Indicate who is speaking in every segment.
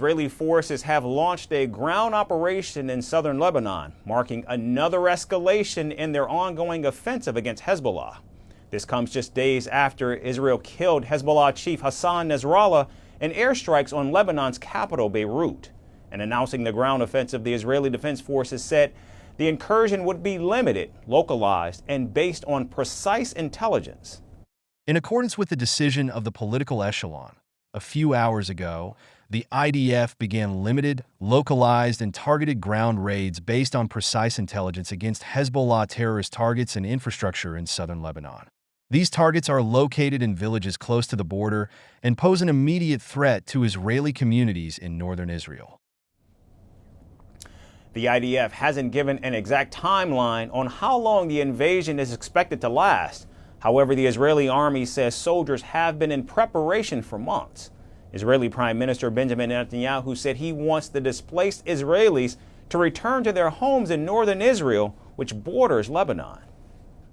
Speaker 1: Israeli forces have launched a ground operation in southern Lebanon, marking another escalation in their ongoing offensive against Hezbollah. This comes just days after Israel killed Hezbollah chief Hassan Nasrallah in airstrikes on Lebanon's capital, Beirut. And announcing the ground offensive, the Israeli Defense Forces said the incursion would be limited, localized, and based on precise intelligence.
Speaker 2: In accordance with the decision of the political echelon, a few hours ago, the IDF began limited, localized, and targeted ground raids based on precise intelligence against Hezbollah terrorist targets and infrastructure in southern Lebanon. These targets are located in villages close to the border and pose an immediate threat to Israeli communities in northern Israel.
Speaker 1: The IDF hasn't given an exact timeline on how long the invasion is expected to last. However, the Israeli army says soldiers have been in preparation for months. Israeli Prime Minister Benjamin Netanyahu said he wants the displaced Israelis to return to their homes in northern Israel, which borders Lebanon.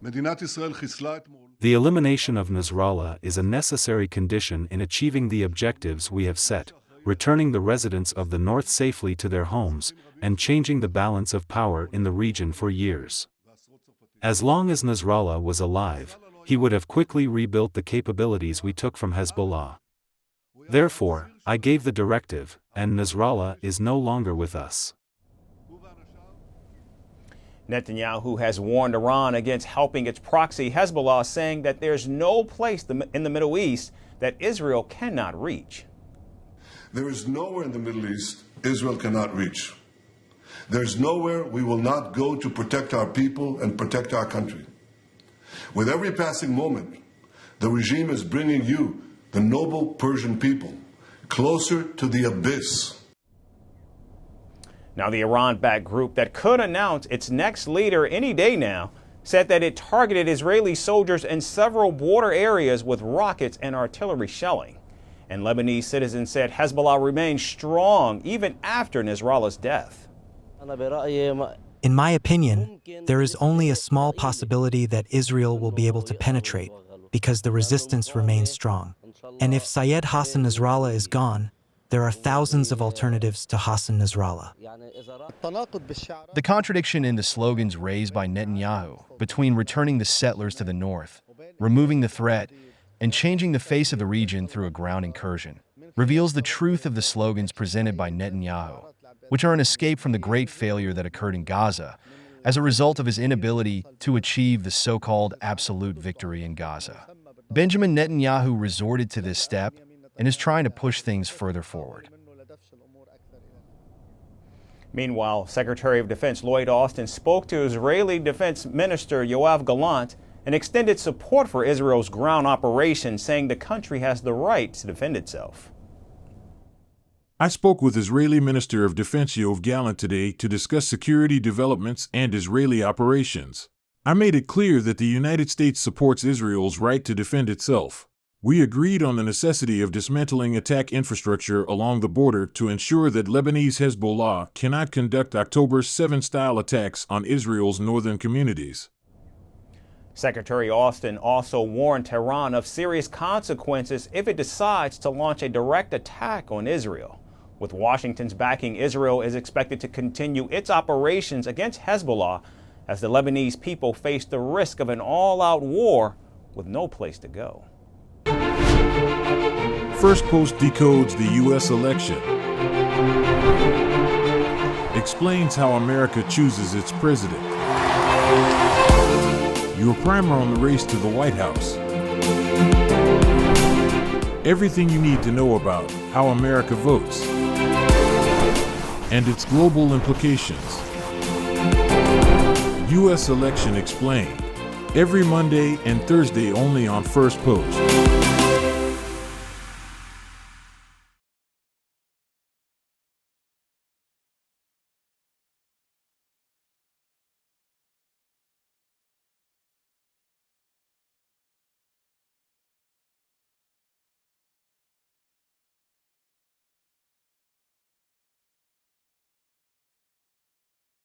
Speaker 3: The elimination of Nasrallah is a necessary condition in achieving the objectives we have set, returning the residents of the north safely to their homes, and changing the balance of power in the region for years. As long as Nasrallah was alive, he would have quickly rebuilt the capabilities we took from Hezbollah. Therefore, I gave the directive, and Nasrallah is no longer with us.
Speaker 1: Netanyahu has warned Iran against helping its proxy Hezbollah, saying that there's no place in the Middle East that Israel cannot reach.
Speaker 4: There is nowhere in the Middle East Israel cannot reach. There's nowhere we will not go to protect our people and protect our country. With every passing moment, the regime is bringing you, the noble Persian people, closer to the abyss.
Speaker 1: Now, the Iran-backed group that could announce its next leader any day now said that it targeted Israeli soldiers in several border areas with rockets and artillery shelling. And Lebanese citizens said Hezbollah remains strong even after Nasrallah's death.
Speaker 5: In my opinion, there is only a small possibility that Israel will be able to penetrate because the resistance remains strong. And if Sayyed Hassan Nasrallah is gone, there are thousands of alternatives to Hassan Nasrallah.
Speaker 2: The contradiction in the slogans raised by Netanyahu between returning the settlers to the north, removing the threat, and changing the face of the region through a ground incursion reveals the truth of the slogans presented by Netanyahu, which are an escape from the great failure that occurred in Gaza as a result of his inability to achieve the so-called absolute victory in Gaza. Benjamin Netanyahu resorted to this step and is trying to push things further forward.
Speaker 1: Meanwhile, Secretary of Defense Lloyd Austin spoke to Israeli Defense Minister Yoav Gallant and extended support for Israel's ground operation, saying the country has the right to defend itself.
Speaker 6: I spoke with Israeli Minister of Defense Yoav Gallant today to discuss security developments and Israeli operations. I made it clear that the United States supports Israel's right to defend itself. We agreed on the necessity of dismantling attack infrastructure along the border to ensure that Lebanese Hezbollah cannot conduct October 7-style attacks on Israel's northern communities.
Speaker 1: Secretary Austin also warned Tehran of serious consequences if it decides to launch a direct attack on Israel. With Washington's backing, Israel is expected to continue its operations against Hezbollah as the Lebanese people face the risk of an all-out war with no place to go.
Speaker 6: Firstpost decodes the U.S. election. Explains how America chooses its president. Your primer on the race to the White House. Everything you need to know about how America votes and its global implications. U.S. Election Explained. Every Monday and Thursday only on Firstpost.